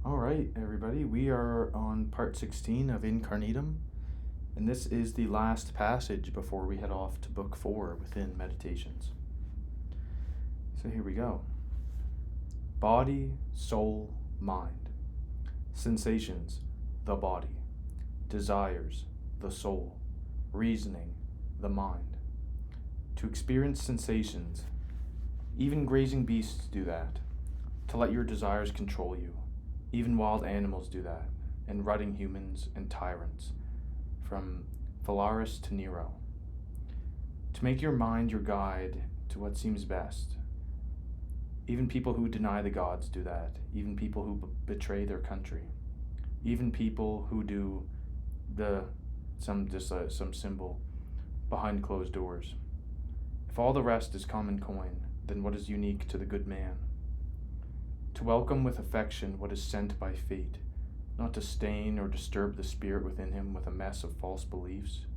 All right, everybody, we are on part 16 of In Carnuntum, and this is the last passage before we head off to book 4 within Meditations. So here we go. Body, soul, mind. Sensations, the body. Desires, the soul. Reasoning, the mind. To experience sensations, even grazing beasts do that, to let your desires control you. Even wild animals do that, and rutting humans and tyrants, from Phalaris to Nero. To make your mind your guide to what seems best. Even people who deny the gods do that, even people who betray their country, even people who do some symbol behind closed doors. If all the rest is common coin, then what is unique to the good man? To welcome with affection what is sent by fate, not to stain or disturb the spirit within him with a mess of false beliefs.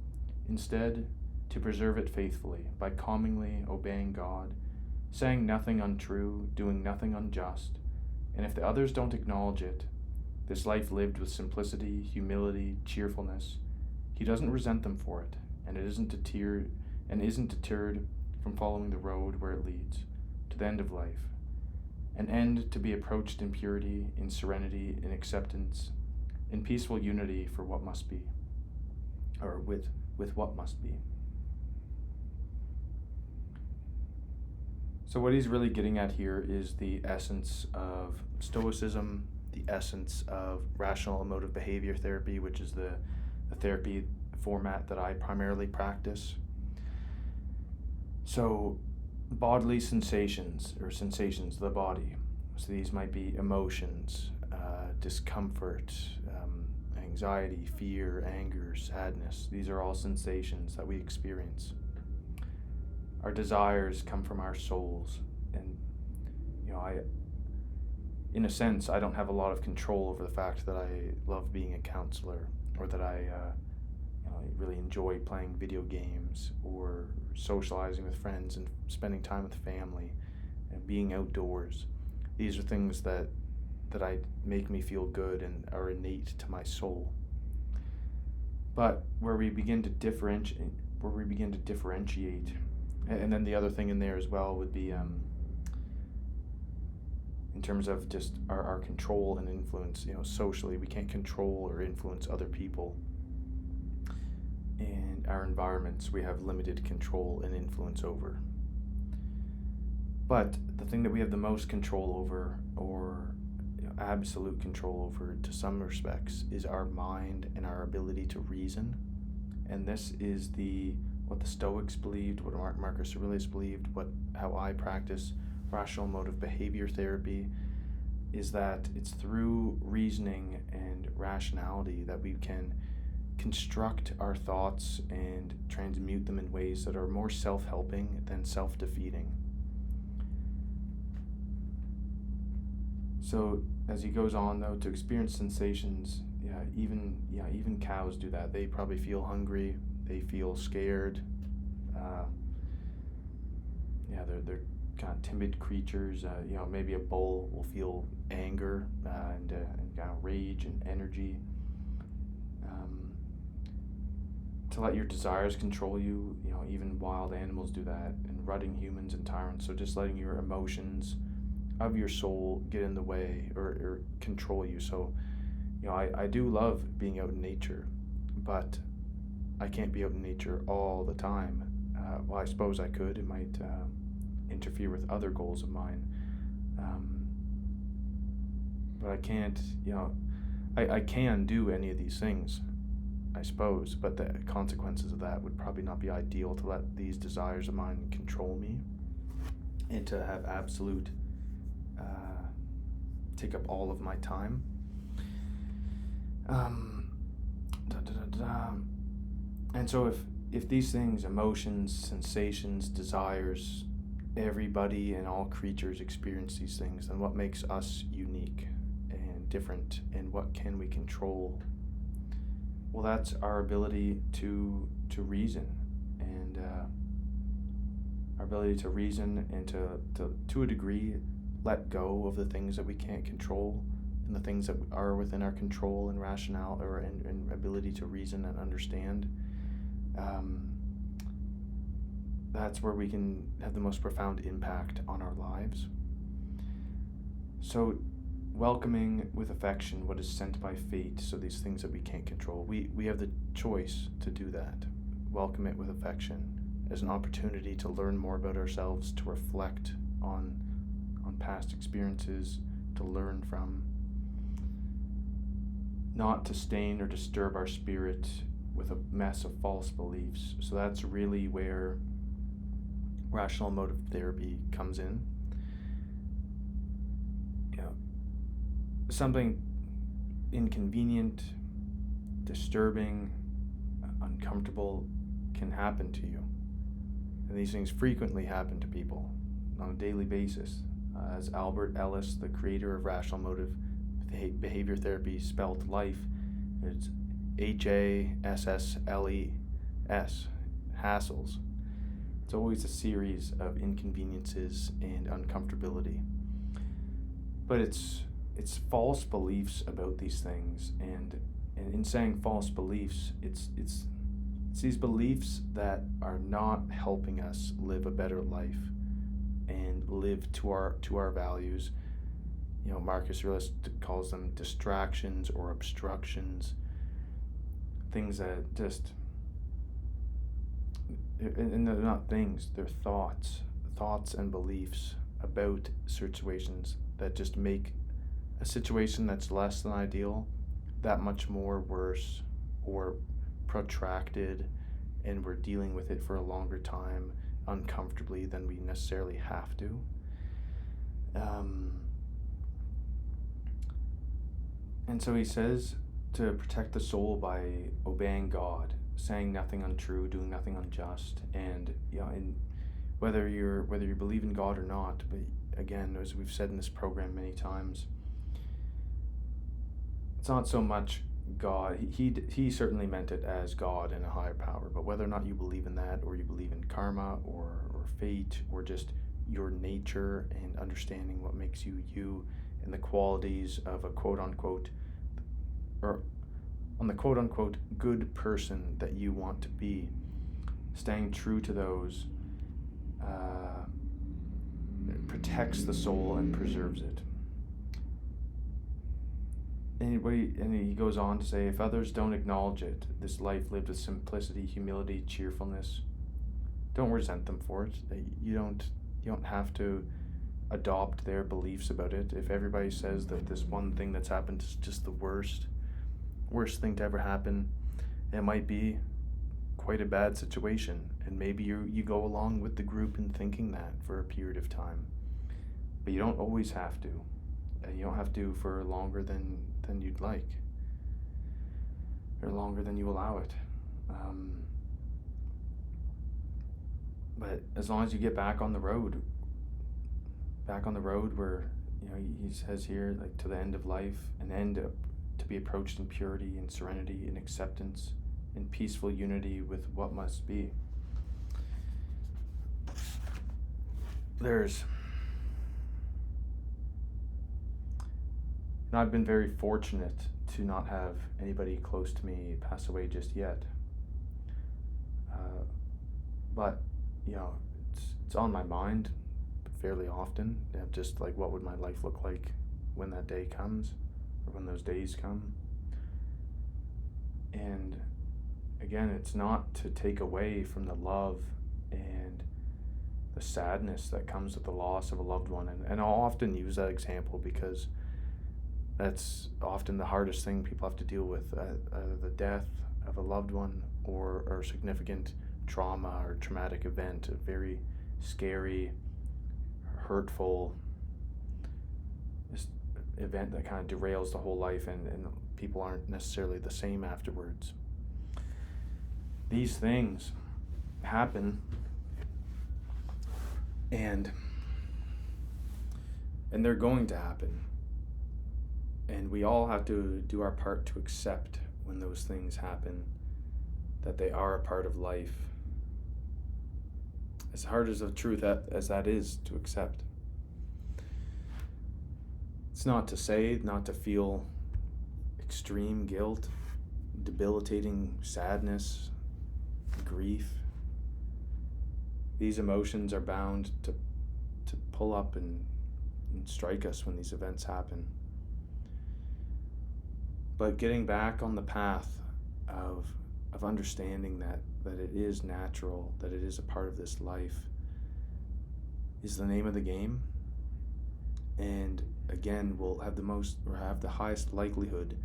Instead, to preserve it faithfully by calmly obeying God, saying nothing untrue, doing nothing unjust, and if the others don't acknowledge it, this life lived with simplicity, humility, cheerfulness, he doesn't resent them for it, and isn't deterred from following the road where it leads to the end of life. An end to be approached in purity, in serenity, in acceptance, in peaceful unity for what must be, or with what must be. So what he's really getting at here is the essence of Stoicism, the essence of rational emotive behavior therapy, which is the therapy format that I primarily practice. So bodily sensations, the body. So these might be emotions, discomfort, anxiety, fear, anger, sadness. These are all sensations that we experience. Our desires come from our souls, and in a sense, I don't have a lot of control over the fact that I love being a counselor, or that I really enjoy playing video games or socializing with friends and spending time with family and being outdoors. These are things that make me feel good and are innate to my soul. But where we begin to differentiate, and then the other thing in there as well would be in terms of just our control and influence. Socially, we can't control or influence other people. In our environments, we have limited control and influence over. But the thing that we have the most control over, or absolute control over to some respects, is our mind and our ability to reason. And this is what the Stoics believed, what Marcus Aurelius believed, how I practice rational emotive behavior therapy, is that it's through reasoning and rationality that we can construct our thoughts and transmute them in ways that are more self-helping than self-defeating. So as he goes on, though, to experience sensations, even cows do that. They probably feel hungry, they feel scared. They're kind of timid creatures. Maybe a bull will feel anger and kind of rage and energy. To let your desires control you, even wild animals do that, and rutting humans and tyrants. So just letting your emotions of your soul get in the way or control you. So, I do love being out in nature, but I can't be out in nature all the time. Well, I suppose I could. It might interfere with other goals of mine. But I can't, I can do any of these things, I suppose, but the consequences of that would probably not be ideal, to let these desires of mine control me and to have absolute take up all of my time. And so if these things, emotions, sensations, desires, everybody and all creatures experience these things, then what makes us unique and different, and what can we control? Well, that's our ability to reason, and our ability to reason and to a degree let go of the things that we can't control and the things that are within our control and rationale and ability to reason and understand, that's where we can have the most profound impact on our lives. So welcoming with affection what is sent by fate, so these things that we can't control, we have the choice to do that. Welcome it with affection as an opportunity to learn more about ourselves, to reflect on past experiences, to learn from, not to stain or disturb our spirit with a mess of false beliefs. So that's really where rational emotive therapy comes in. Something inconvenient, disturbing, uncomfortable can happen to you. And these things frequently happen to people on a daily basis. As Albert Ellis, the creator of rational emotive behavior therapy, spelled life, it's HASSLES, hassles. It's always a series of inconveniences and uncomfortability. But it's false beliefs about these things, and in saying false beliefs, it's these beliefs that are not helping us live a better life and live to our values. Marcus Aurelius calls them distractions or obstructions, things that just, and they're not things, they're thoughts and beliefs about situations that just make a situation that's less than ideal that much more worse or protracted, and we're dealing with it for a longer time uncomfortably than we necessarily have to. And so he says to protect the soul by obeying God, saying nothing untrue, doing nothing unjust, and whether you believe in God or not. But again, as we've said in this program many times, it's not so much God. He certainly meant it as God and a higher power, but whether or not you believe in that, or you believe in karma or fate, or just your nature and understanding what makes you you, and the qualities of a quote-unquote, or on the quote-unquote good person that you want to be, staying true to those protects the soul and preserves it. And he goes on to say, if others don't acknowledge it, this life lived with simplicity, humility, cheerfulness, don't resent them for it. You don't have to adopt their beliefs about it. If everybody says that this one thing that's happened is just the worst thing to ever happen, it might be quite a bad situation, and maybe you go along with the group in thinking that for a period of time, but you don't always have to, and you don't have to for longer than you'd like, or longer than you allow it. But as long as you get back on the road where, he says here, like, to the end of life, an end to be approached in purity and serenity and acceptance in peaceful unity with what must be. And I've been very fortunate to not have anybody close to me pass away just yet. But it's on my mind fairly often. Just like, what would my life look like when that day comes, or when those days come? And again, it's not to take away from the love and the sadness that comes with the loss of a loved one. And I'll often use that example because that's often the hardest thing people have to deal with, the death of a loved one, or significant trauma or traumatic event, a very scary, hurtful event that kind of derails the whole life, and people aren't necessarily the same afterwards. These things happen, and they're going to happen, and we all have to do our part to accept when those things happen, that they are a part of life, as hard as the truth as that is to accept. It's not to say not to feel extreme guilt, debilitating sadness, grief. These emotions are bound to pull up and strike us when these events happen. But getting back on the path of understanding that it is natural, that it is a part of this life, is the name of the game. And again, we'll have the highest likelihood,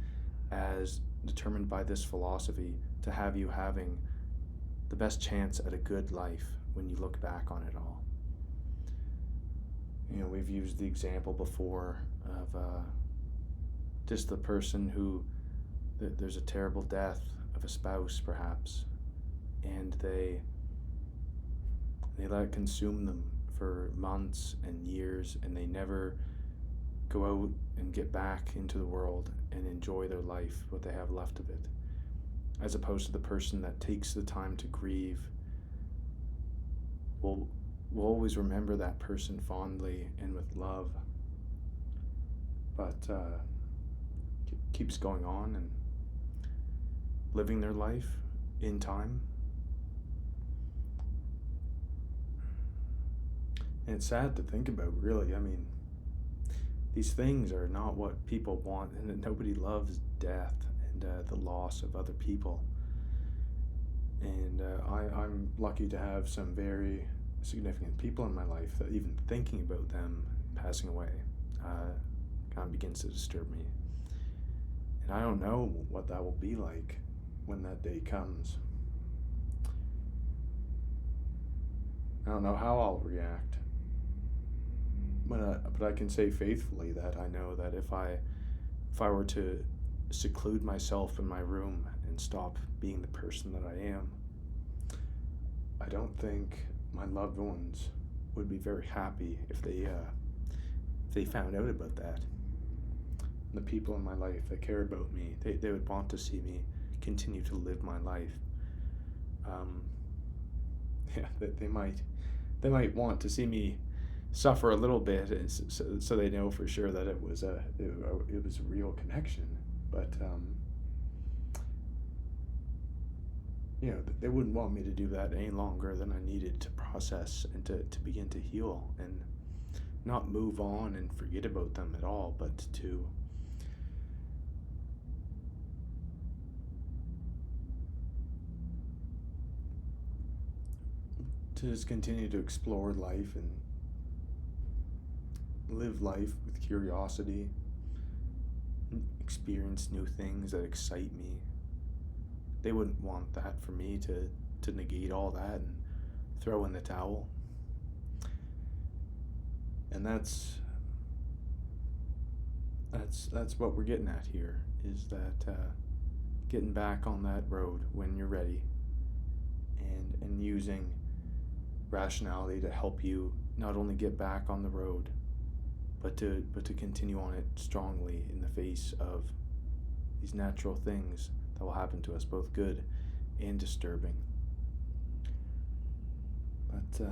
as determined by this philosophy, to have you having the best chance at a good life when you look back on it all. You know, we've used the example before of just the person who, there's a terrible death of a spouse perhaps, and they let it consume them for months and years, and they never go out and get back into the world and enjoy their life, what they have left of it, as opposed to the person that takes the time to grieve. We'll always remember that person fondly and with love, but keeps going on and living their life in time. And it's sad to think about, really. I mean, these things are not what people want, and nobody loves death and the loss of other people. And I'm lucky to have some very significant people in my life that even thinking about them passing away kind of begins to disturb me. And I don't know what that will be like when that day comes. I don't know how I'll react. But I can say faithfully that I know that if I were to seclude myself in my room and stop being the person that I am, I don't think my loved ones would be very happy if they found out about that. The people in my life that care about me, they would want to see me continue to live my life. They might want to see me suffer a little bit, so they know for sure that it was a real connection. But they wouldn't want me to do that any longer than I needed to process and to begin to heal, and not move on and forget about them at all, but to just continue to explore life and live life with curiosity, experience new things that excite me. They wouldn't want that for me to negate all that and throw in the towel. And that's what we're getting at here, is that getting back on that road when you're ready, and using rationality to help you not only get back on the road, but to continue on it strongly in the face of these natural things that will happen to us, both good and disturbing. But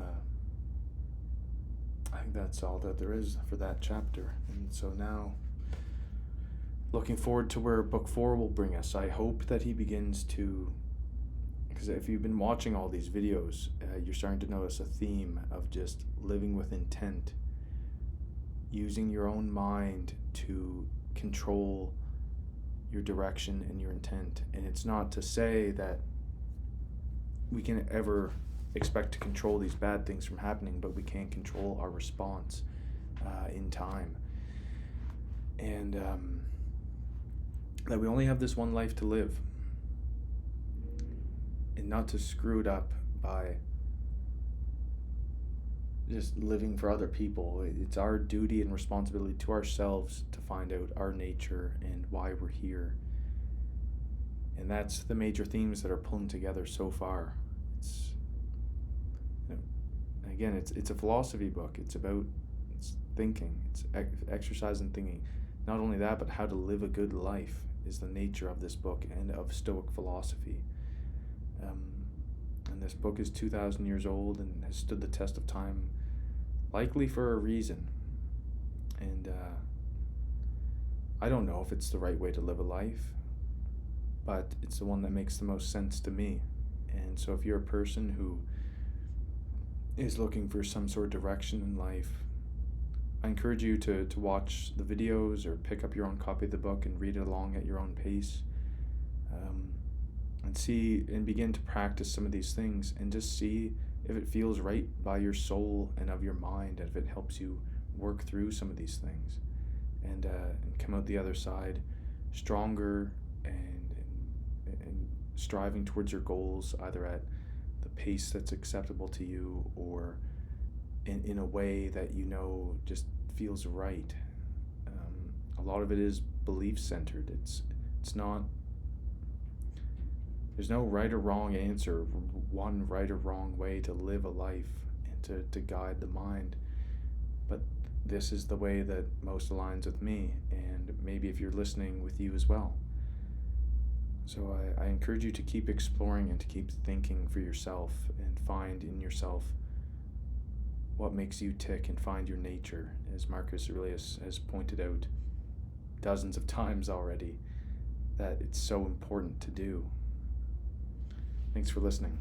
I think that's all that there is for that chapter. And so now, looking forward to where book 4 will bring us. I hope that he begins to, because if you've been watching all these videos, you're starting to notice a theme of just living with intent, using your own mind to control your direction and your intent. And it's not to say that we can ever expect to control these bad things from happening, but we can control our response in time. And that we only have this one life to live, and not to screw it up by just living for other people. It's our duty and responsibility to ourselves to find out our nature and why we're here. And that's the major themes that are pulling together so far. It's, again, it's a philosophy book. It's thinking. It's exercise in thinking. Not only that, but how to live a good life is the nature of this book and of Stoic philosophy. And this book is 2,000 years old and has stood the test of time, likely for a reason. And I don't know if it's the right way to live a life, but it's the one that makes the most sense to me. And so if you're a person who is looking for some sort of direction in life, I encourage you to watch the videos or pick up your own copy of the book and read it along at your own pace, and see and begin to practice some of these things and just see if it feels right by your soul and of your mind, and if it helps you work through some of these things and come out the other side stronger and striving towards your goals, either at the pace that's acceptable to you or in a way that you know just feels right. A lot of it is belief centered. It's not. There's no right or wrong answer, one right or wrong way to live a life and to guide the mind. But this is the way that most aligns with me, and maybe if you're listening, with you as well. So I encourage you to keep exploring and to keep thinking for yourself and find in yourself what makes you tick and find your nature, as Marcus Aurelius has pointed out dozens of times already, that it's so important to do. Thanks for listening.